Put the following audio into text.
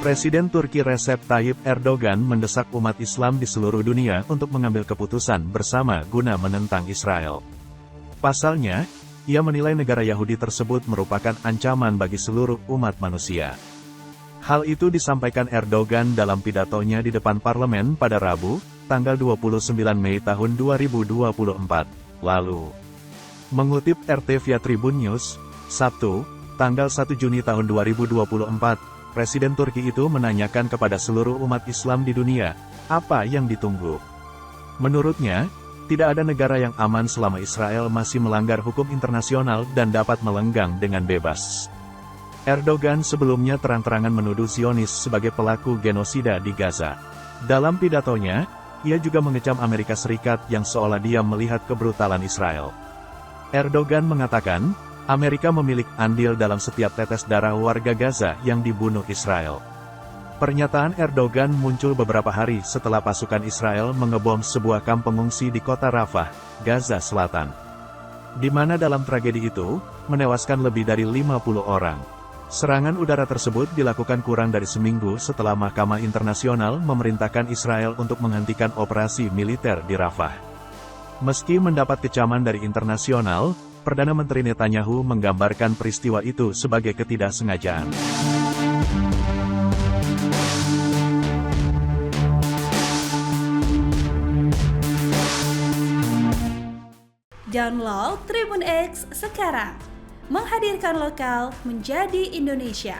Presiden Turki Recep Tayyip Erdogan mendesak umat Islam di seluruh dunia untuk mengambil keputusan bersama guna menentang Israel. Pasalnya, ia menilai negara Yahudi tersebut merupakan ancaman bagi seluruh umat manusia. Hal itu disampaikan Erdogan dalam pidatonya di depan parlemen pada Rabu, tanggal 29 Mei tahun 2024, lalu. Mengutip RT via Tribun News, Sabtu, tanggal 1 Juni tahun 2024, Presiden Turki itu menanyakan kepada seluruh umat Islam di dunia, apa yang ditunggu. Menurutnya, tidak ada negara yang aman selama Israel masih melanggar hukum internasional dan dapat melenggang dengan bebas. Erdogan sebelumnya terang-terangan menuduh Zionis sebagai pelaku genosida di Gaza. Dalam pidatonya, ia juga mengecam Amerika Serikat yang seolah diam melihat kebrutalan Israel. Erdogan mengatakan, Amerika memiliki andil dalam setiap tetes darah warga Gaza yang dibunuh Israel. Pernyataan Erdogan muncul beberapa hari setelah pasukan Israel mengebom sebuah kamp pengungsi di kota Rafah, Gaza Selatan. Di mana dalam tragedi itu, menewaskan lebih dari 50 orang. Serangan udara tersebut dilakukan kurang dari seminggu setelah Mahkamah Internasional memerintahkan Israel untuk menghentikan operasi militer di Rafah. Meski mendapat kecaman dari internasional, Perdana Menteri Netanyahu menggambarkan peristiwa itu sebagai ketidaksengajaan. Download Tribun X sekarang, menghadirkan lokal menjadi Indonesia.